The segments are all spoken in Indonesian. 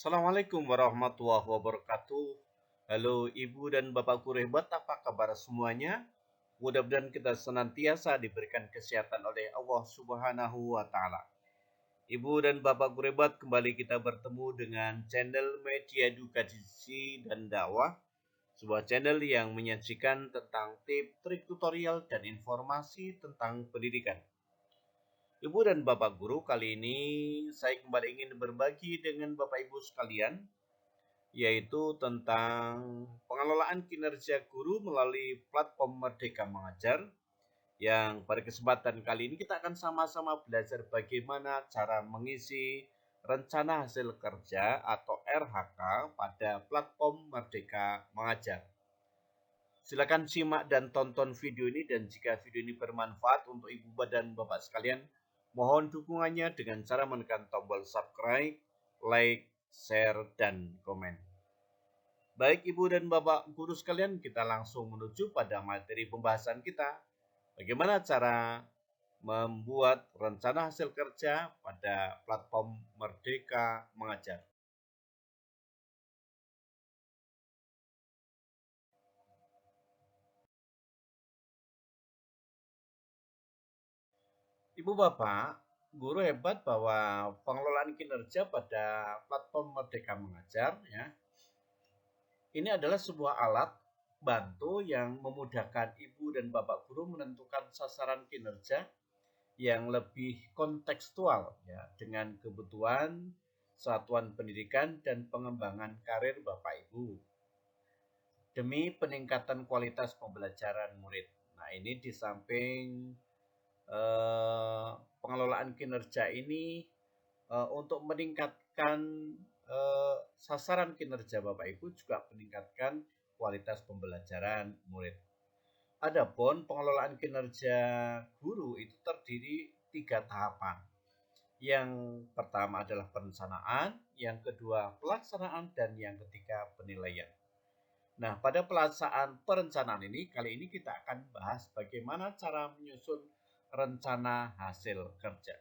Assalamualaikum warahmatullahi wabarakatuh. Halo Ibu dan Bapak guru hebat, apa kabar semuanya? Mudah-mudahan kita senantiasa diberikan kesehatan oleh Allah Subhanahu wa taala. Ibu dan Bapak guru hebat, kembali kita bertemu dengan channel Media Edukasi dan Dakwah, sebuah channel yang menyajikan tentang tips, trik, tutorial dan informasi tentang pendidikan. Ibu dan Bapak guru, kali ini saya kembali ingin berbagi dengan Bapak Ibu sekalian yaitu tentang pengelolaan kinerja guru melalui platform Merdeka Mengajar, yang pada kesempatan kali ini kita akan sama-sama belajar bagaimana cara mengisi rencana hasil kerja atau RHK pada platform Merdeka Mengajar. Silakan simak dan tonton video ini, dan jika video ini bermanfaat untuk Ibu dan Bapak sekalian, mohon dukungannya dengan cara menekan tombol subscribe, like, share, dan komen. Baik Ibu dan Bapak guru sekalian, kita langsung menuju pada materi pembahasan kita. Bagaimana cara membuat rencana hasil kerja pada platform Merdeka Mengajar. Ibu Bapak, guru hebat bahwa pengelolaan kinerja pada platform Merdeka Mengajar ya, ini adalah sebuah alat bantu yang memudahkan Ibu dan Bapak guru menentukan sasaran kinerja yang lebih kontekstual ya dengan kebutuhan satuan pendidikan dan pengembangan karir Bapak Ibu demi peningkatan kualitas pembelajaran murid. Nah, ini di samping pengelolaan kinerja ini untuk meningkatkan sasaran kinerja Bapak Ibu, juga meningkatkan kualitas pembelajaran murid. Adapun pengelolaan kinerja guru itu terdiri 3 tahapan. Yang pertama adalah perencanaan, yang kedua pelaksanaan, dan yang ketiga penilaian. Nah, pada pelaksanaan perencanaan ini, kali ini kita akan bahas bagaimana cara menyusun rencana hasil kerja.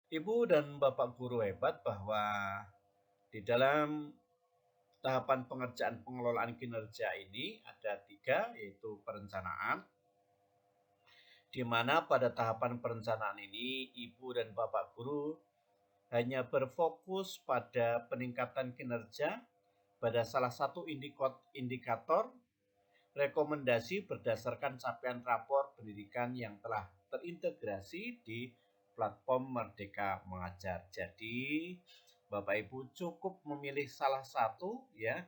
Ibu dan Bapak guru hebat bahwa di dalam tahapan pengerjaan pengelolaan kinerja ini ada 3, yaitu perencanaan, di mana pada tahapan perencanaan ini Ibu dan Bapak guru hanya berfokus pada peningkatan kinerja pada salah satu indikator rekomendasi berdasarkan capaian rapor pendidikan yang telah terintegrasi di platform Merdeka Mengajar. Jadi Bapak Ibu cukup memilih salah satu ya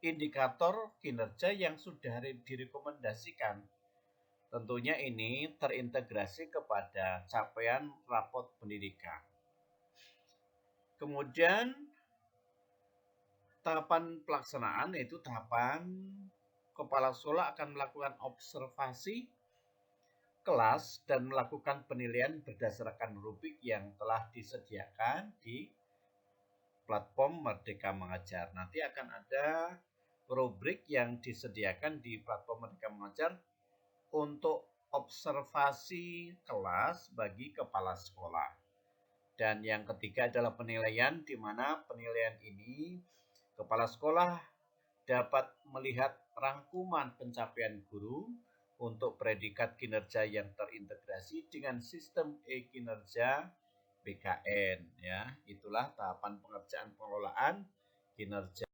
indikator kinerja yang sudah direkomendasikan. Tentunya ini terintegrasi kepada capaian rapor pendidikan. Kemudian tahapan pelaksanaan, yaitu tahapan kepala sekolah akan melakukan observasi kelas dan melakukan penilaian berdasarkan rubrik yang telah disediakan di platform Merdeka Mengajar. Nanti akan ada rubrik yang disediakan di platform Merdeka Mengajar untuk observasi kelas bagi kepala sekolah. Dan yang ketiga adalah penilaian, di mana penilaian ini kepala sekolah dapat melihat rangkuman pencapaian guru untuk predikat kinerja yang terintegrasi dengan sistem e-kinerja BKN ya. Itulah tahapan pengerjaan pengelolaan kinerja.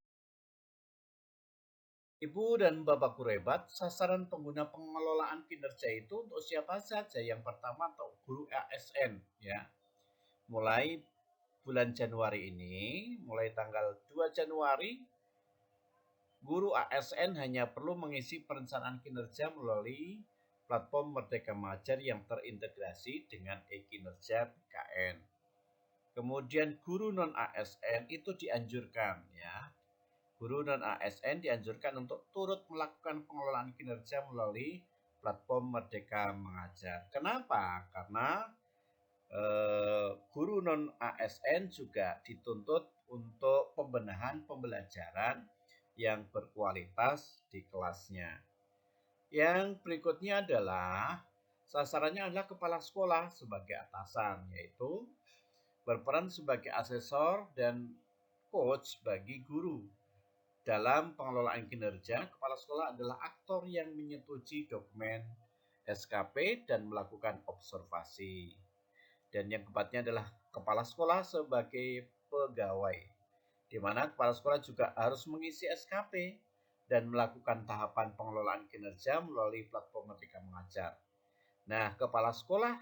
Ibu dan Bapak guru hebat, sasaran pengguna pengelolaan kinerja itu untuk siapa saja? Yang pertama untuk guru ASN ya. Mulai bulan Januari ini, mulai tanggal 2 Januari, guru ASN hanya perlu mengisi perencanaan kinerja melalui platform Merdeka Mengajar yang terintegrasi dengan e-kinerja BKN. Kemudian guru non ASN itu dianjurkan ya. Guru non ASN dianjurkan untuk turut melakukan pengelolaan kinerja melalui platform Merdeka Mengajar. Kenapa? Karena guru non ASN juga dituntut untuk pembenahan pembelajaran yang berkualitas di kelasnya. Yang berikutnya adalah Sasarannya adalah kepala sekolah sebagai atasan, yaitu berperan sebagai asesor dan coach bagi guru. Dalam pengelolaan kinerja, kepala sekolah adalah aktor yang menyetujui dokumen SKP dan melakukan observasi. Dan yang keempatnya adalah kepala sekolah sebagai pegawai, di mana kepala sekolah juga harus mengisi SKP dan melakukan tahapan pengelolaan kinerja melalui platform Merdeka Mengajar. Nah, kepala sekolah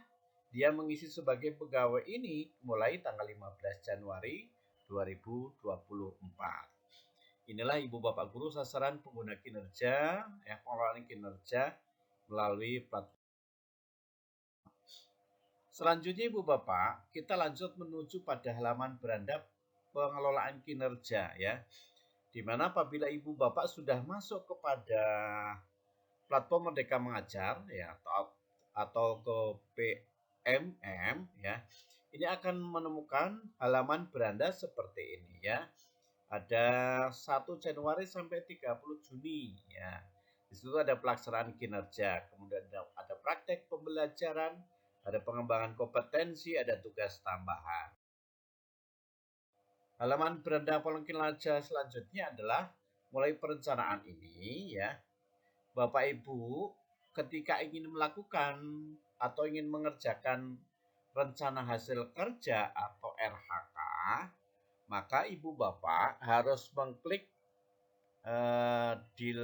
dia mengisi sebagai pegawai ini mulai tanggal 15 Januari 2024. Inilah Ibu Bapak Guru sasaran pengguna kinerja, pengelolaan kinerja melalui platform. Selanjutnya Ibu Bapak, kita lanjut menuju pada halaman beranda pengelolaan kinerja ya. Di mana apabila Ibu Bapak sudah masuk kepada platform Merdeka Mengajar ya atau ke PMM ya, ini akan menemukan halaman beranda seperti ini ya. Ada 1 Januari sampai 30 Juni ya. Di situ ada pelaksanaan kinerja, kemudian ada praktek pembelajaran, ada pengembangan kompetensi, ada tugas tambahan. Halaman beranda pengelolaan kinerja selanjutnya adalah mulai perencanaan ini ya. Bapak Ibu ketika ingin melakukan atau ingin mengerjakan rencana hasil kerja atau RHK, maka Ibu Bapak harus mengklik di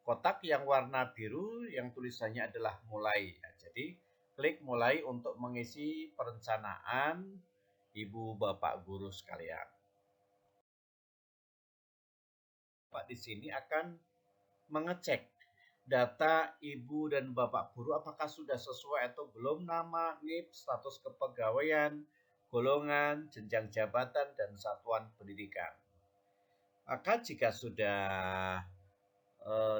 kotak yang warna biru yang tulisannya adalah mulai. Jadi klik mulai untuk mengisi perencanaan Ibu Bapak guru sekalian. Pak di sini akan mengecek data Ibu dan Bapak guru apakah sudah sesuai atau belum, nama, NIP, status kepegawaian, golongan, jenjang jabatan, dan satuan pendidikan. Maka jika sudah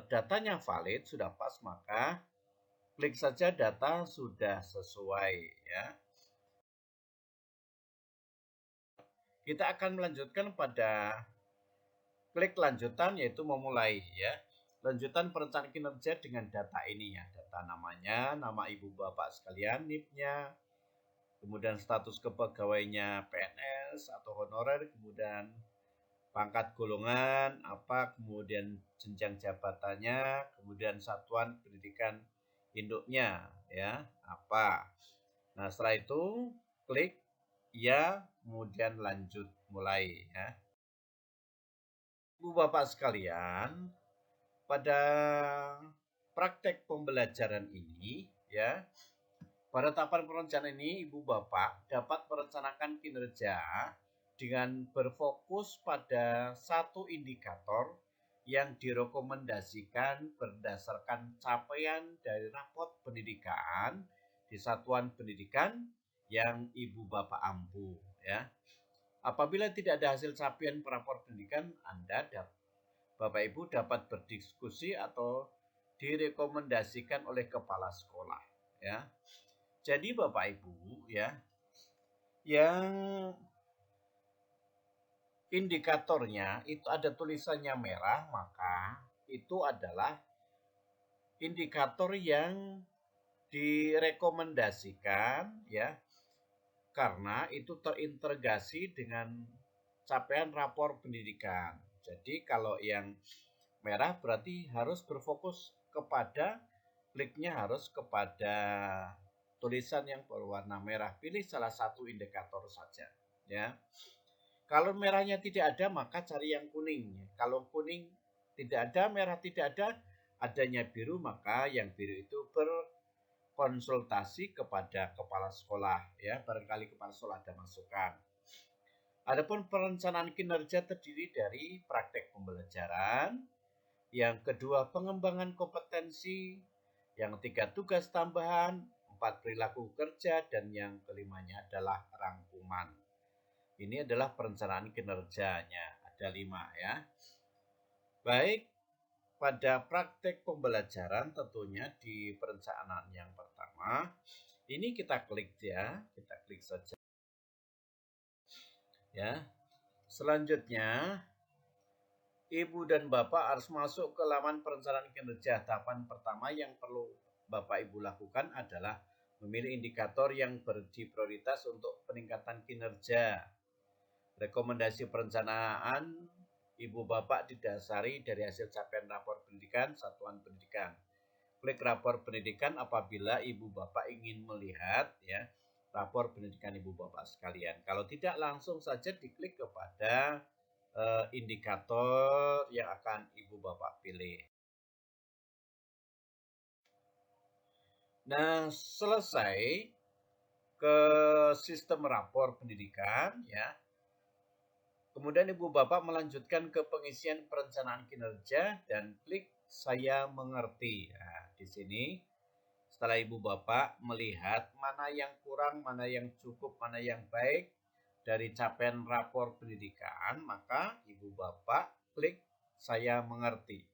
datanya valid, sudah pas, maka klik saja data sudah sesuai ya. Kita akan melanjutkan pada klik lanjutan yaitu memulai ya. Lanjutan perencanaan kinerja dengan data ini ya. Data namanya, nama Ibu Bapak sekalian, NIP-nya, kemudian status kepegawaiannya PNS atau honorer, kemudian pangkat golongan apa, kemudian jenjang jabatannya, kemudian satuan pendidikan induknya ya apa. Nah, setelah itu klik ya, kemudian lanjut mulai ya. Ibu Bapak sekalian, pada praktek pembelajaran ini ya, pada tahapan perencanaan ini Ibu Bapak dapat merencanakan kinerja dengan berfokus pada satu indikator yang direkomendasikan berdasarkan capaian dari raport pendidikan di satuan pendidikan yang Ibu Bapak ampu ya. Apabila tidak ada hasil capaian raport pendidikan, Bapak Ibu dapat berdiskusi atau direkomendasikan oleh kepala sekolah ya. Jadi Bapak Ibu ya, yang indikatornya itu ada tulisannya merah, maka itu adalah indikator yang direkomendasikan ya, karena itu terintegrasi dengan capaian rapor pendidikan. Jadi kalau yang merah berarti harus berfokus kepada, kliknya harus kepada tulisan yang berwarna merah. Pilih salah satu indikator saja ya. Kalau merahnya tidak ada maka cari yang kuning. Kalau kuning tidak ada, merah tidak ada, adanya biru, maka yang biru itu konsultasi kepada kepala sekolah ya, barangkali kepala sekolah ada masukan. Adapun perencanaan kinerja terdiri dari praktek pembelajaran, yang kedua pengembangan kompetensi, yang ketiga tugas tambahan, 4 perilaku kerja, dan yang kelimanya adalah rangkuman. Ini adalah perencanaan kinerjanya, ada 5 ya. Baik, pada praktek pembelajaran tentunya di perencanaan yang pertama ini kita klik ya, kita klik saja ya. Selanjutnya Ibu dan Bapak harus masuk ke laman perencanaan kinerja tahapan pertama yang perlu Bapak Ibu lakukan adalah memilih indikator yang berdi prioritas untuk peningkatan kinerja. Rekomendasi perencanaan Ibu Bapak didasari dari hasil capaian rapor pendidikan satuan pendidikan. Klik rapor pendidikan apabila Ibu Bapak ingin melihat ya rapor pendidikan Ibu Bapak sekalian. Kalau tidak, langsung saja diklik kepada indikator yang akan Ibu Bapak pilih. Nah, selesai ke sistem rapor pendidikan ya. Kemudian Ibu Bapak melanjutkan ke pengisian perencanaan kinerja dan klik saya mengerti. Nah, di sini setelah Ibu Bapak melihat mana yang kurang, mana yang cukup, mana yang baik dari capaian rapor pendidikan, maka Ibu Bapak klik saya mengerti.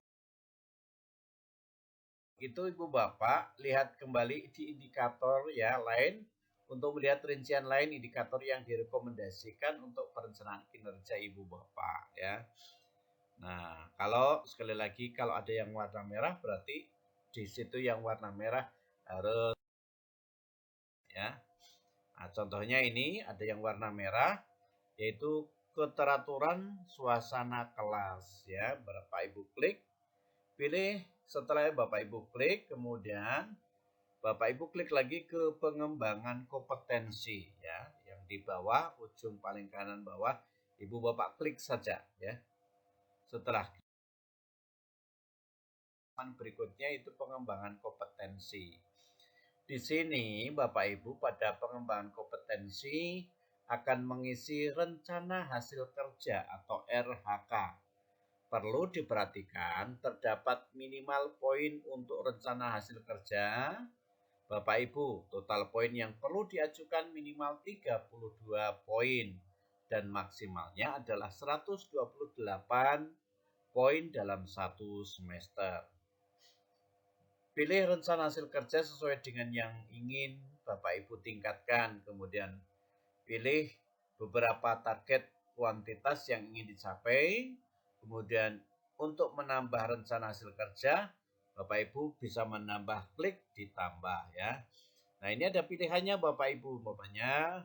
Itu Ibu Bapak lihat kembali di indikator ya lain untuk melihat rincian lain indikator yang direkomendasikan untuk perencanaan kinerja Ibu Bapak ya. Nah, kalau sekali lagi kalau ada yang warna merah berarti di situ yang warna merah harus ya. Nah, contohnya ini ada yang warna merah yaitu keteraturan suasana kelas ya. Bapak Ibu klik, pilih setelah Bapak Ibu klik, kemudian Bapak Ibu klik lagi ke pengembangan kompetensi ya, yang di bawah ujung paling kanan bawah Ibu Bapak klik saja ya. Setelah berikutnya itu pengembangan kompetensi. Di sini Bapak Ibu pada pengembangan kompetensi akan mengisi rencana hasil kerja atau RHK. Perlu diperhatikan terdapat minimal poin untuk rencana hasil kerja. Bapak Ibu, total poin yang perlu diajukan minimal 32 poin dan maksimalnya adalah 128 poin dalam satu semester. Pilih rencana hasil kerja sesuai dengan yang ingin Bapak Ibu tingkatkan. Kemudian pilih beberapa target kuantitas yang ingin dicapai. Kemudian untuk menambah rencana hasil kerja, Bapak Ibu bisa menambah klik ditambah ya. Nah, ini ada pilihannya Bapak Ibu. Umpamanya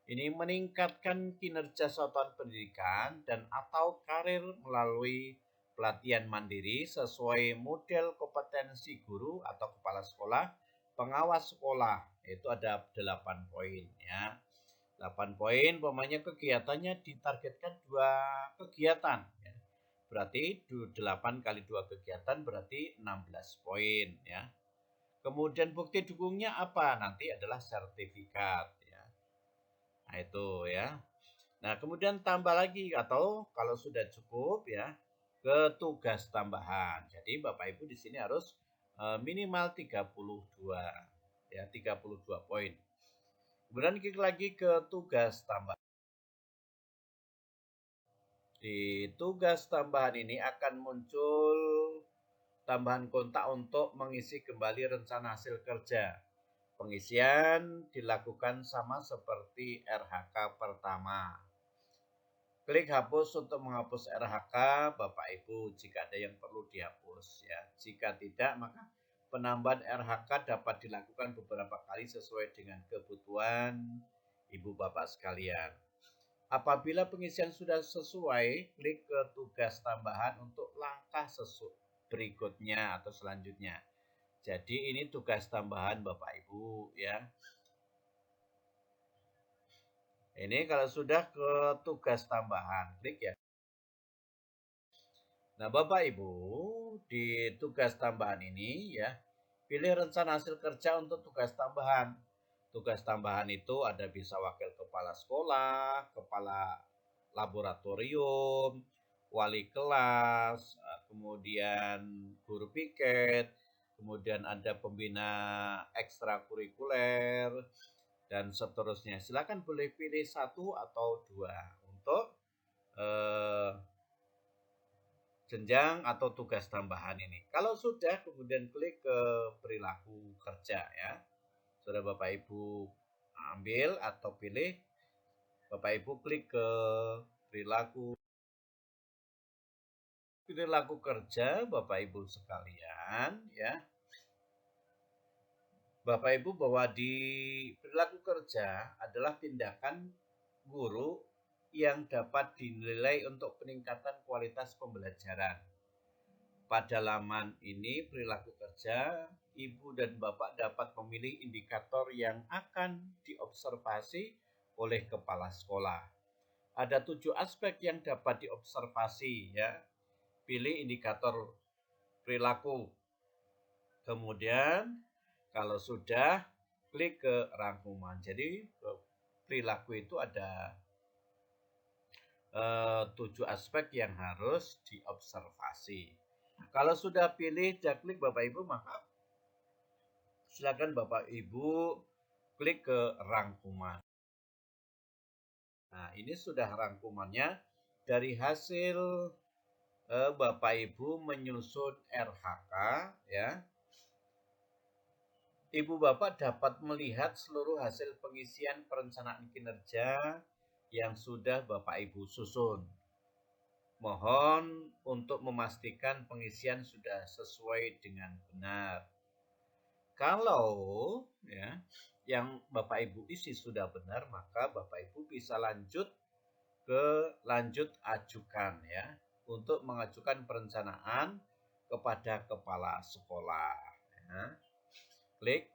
ini meningkatkan kinerja satuan pendidikan dan atau karir melalui pelatihan mandiri sesuai model kompetensi guru atau kepala sekolah, pengawas sekolah. Itu ada 8 poin ya. 8 poin, umpamanya kegiatannya ditargetkan 2 kegiatan. Ya. Berarti 8 kali 2 kegiatan berarti 16 poin ya. Kemudian bukti dukungnya apa? Nanti adalah sertifikat ya. Nah, itu ya. Nah, kemudian tambah lagi atau kalau sudah cukup ya ke tugas tambahan. Jadi Bapak Ibu di sini harus minimal 32 ya, 32 poin. Kemudian klik lagi ke tugas tambahan. Di tugas tambahan ini akan muncul tambahan kontak untuk mengisi kembali rencana hasil kerja. Pengisian dilakukan sama seperti RHK pertama. Klik hapus untuk menghapus RHK Bapak Ibu jika ada yang perlu dihapus ya. Jika tidak, maka penambahan RHK dapat dilakukan beberapa kali sesuai dengan kebutuhan Ibu Bapak sekalian. Apabila pengisian sudah sesuai, klik ke tugas tambahan untuk langkah berikutnya atau selanjutnya. Jadi ini tugas tambahan Bapak Ibu ya. Ini kalau sudah ke tugas tambahan, klik ya. Nah, Bapak Ibu, di tugas tambahan ini ya, pilih rencana hasil kerja untuk tugas tambahan. Tugas tambahan itu ada bisa wakil kepala sekolah, kepala laboratorium, wali kelas, kemudian guru piket, kemudian ada pembina ekstrakurikuler, dan seterusnya. Silakan boleh pilih satu atau dua untuk jenjang atau tugas tambahan ini. Kalau sudah, kemudian klik ke perilaku kerja ya. Sudah Bapak Ibu ambil atau pilih, Bapak Ibu klik ke perilaku kerja Bapak Ibu sekalian ya. Bapak Ibu bahwa di perilaku kerja adalah tindakan guru yang dapat dinilai untuk peningkatan kualitas pembelajaran. Pada laman ini perilaku kerja, Ibu dan Bapak dapat memilih indikator yang akan diobservasi oleh kepala sekolah. Ada 7 aspek yang dapat diobservasi ya. Pilih indikator perilaku. Kemudian kalau sudah klik ke rangkuman. Jadi perilaku itu ada 7 aspek yang harus diobservasi. Kalau sudah pilih dan klik Bapak Ibu, maka silakan Bapak Ibu klik ke rangkuman. Nah, ini sudah rangkumannya dari hasil Bapak Ibu menyusun RHK ya. Ibu Bapak dapat melihat seluruh hasil pengisian perencanaan kinerja yang sudah Bapak Ibu susun. Mohon untuk memastikan pengisian sudah sesuai dengan benar. Kalau ya yang Bapak Ibu isi sudah benar, maka Bapak Ibu bisa lanjut ajukan ya untuk mengajukan perencanaan kepada kepala sekolah. Ya. Klik.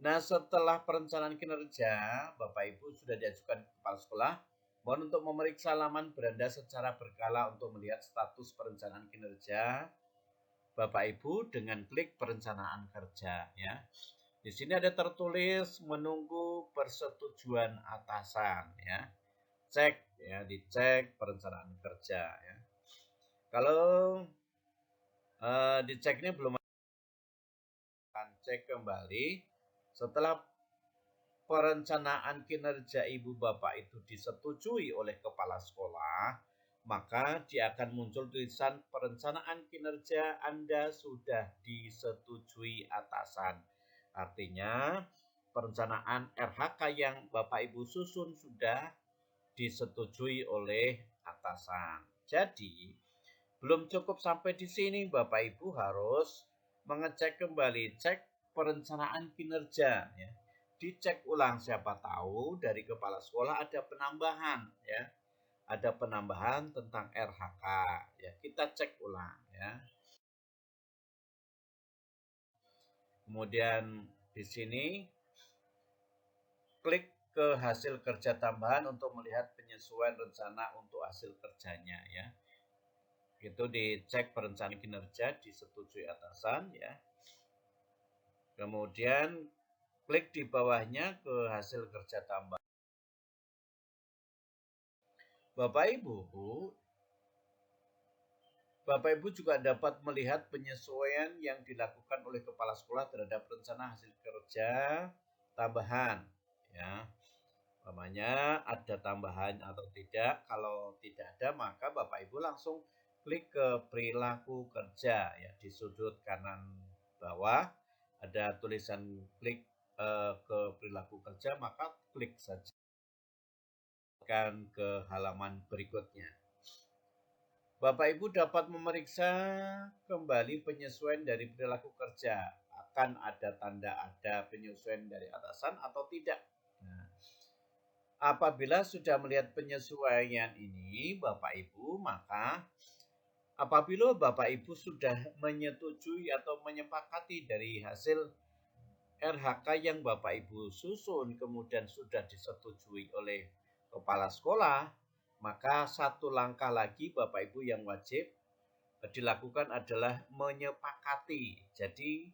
Nah, setelah perencanaan kinerja Bapak Ibu sudah diajukan ke kepala sekolah, mohon untuk memeriksa laman beranda secara berkala untuk melihat status perencanaan kinerja Bapak Ibu dengan klik perencanaan kerja ya. Di sini ada tertulis menunggu persetujuan atasan ya. Cek ya, dicek perencanaan kerja ya. Kalau dicek ini belum, akan cek kembali setelah perencanaan kinerja Ibu Bapak itu disetujui oleh kepala sekolah, maka dia akan muncul tulisan perencanaan kinerja Anda sudah disetujui atasan. Artinya perencanaan RHK yang Bapak Ibu susun sudah disetujui oleh atasan. Jadi belum cukup sampai di sini, Bapak Ibu harus mengecek kembali, cek perencanaan kinerja ya. Dicek ulang, siapa tahu dari kepala sekolah ada penambahan ya. Ada penambahan tentang RHK ya. Kita cek ulang ya. Kemudian di sini klik ke hasil kerja tambahan untuk melihat penyesuaian rencana untuk hasil kerjanya ya. Itu dicek perencanaan kinerja disetujui atasan ya. Kemudian klik di bawahnya ke hasil kerja tambahan. Bapak Ibu juga dapat melihat penyesuaian yang dilakukan oleh kepala sekolah terhadap rencana hasil kerja tambahan ya. Namanya ada tambahan atau tidak. Kalau tidak ada, maka Bapak Ibu langsung klik ke perilaku kerja ya, di sudut kanan bawah ada tulisan klik ke perilaku kerja, maka klik saja ke halaman berikutnya. Bapak Ibu dapat memeriksa kembali penyesuaian dari perilaku kerja. Akan ada tanda ada penyesuaian dari atasan atau tidak. Nah, apabila sudah melihat penyesuaian ini Bapak Ibu, maka apabila Bapak Ibu sudah menyetujui atau menyepakati dari hasil RHK yang Bapak Ibu susun kemudian sudah disetujui oleh kepala sekolah, maka satu langkah lagi Bapak Ibu yang wajib dilakukan adalah menyepakati. Jadi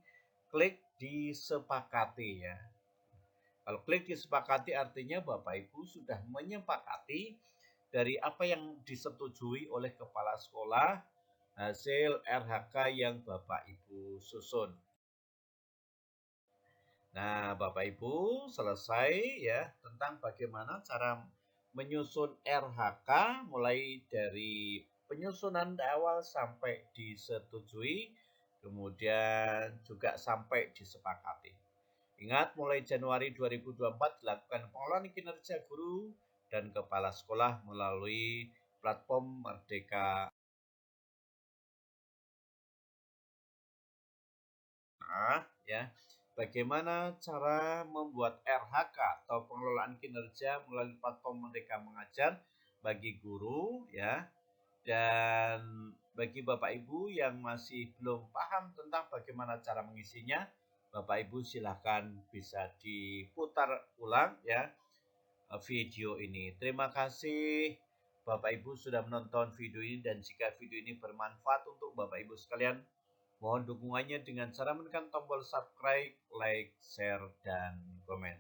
klik disepakati ya. Kalau klik disepakati artinya Bapak Ibu sudah menyepakati dari apa yang disetujui oleh kepala sekolah hasil RHK yang Bapak Ibu susun. Nah, Bapak Ibu selesai ya tentang bagaimana cara menyusun RHK mulai dari penyusunan awal sampai disetujui, kemudian juga sampai disepakati. Ingat, mulai Januari 2024 dilakukan pengelolaan kinerja guru dan kepala sekolah melalui platform Merdeka ya, bagaimana cara membuat RHK atau pengelolaan kinerja melalui platform Merdeka Mengajar bagi guru ya. Dan bagi Bapak Ibu yang masih belum paham tentang bagaimana cara mengisinya, Bapak Ibu silahkan bisa diputar ulang ya video ini. Terima kasih Bapak Ibu sudah menonton video ini, dan jika video ini bermanfaat untuk Bapak Ibu sekalian, mohon dukungannya dengan cara menekan tombol subscribe, like, share, dan komen.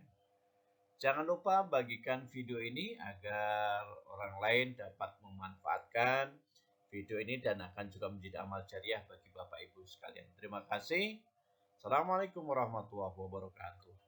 Jangan lupa bagikan video ini agar orang lain dapat memanfaatkan video ini dan akan juga menjadi amal jariah bagi Bapak Ibu sekalian. Terima kasih. Assalamualaikum warahmatullahi wabarakatuh.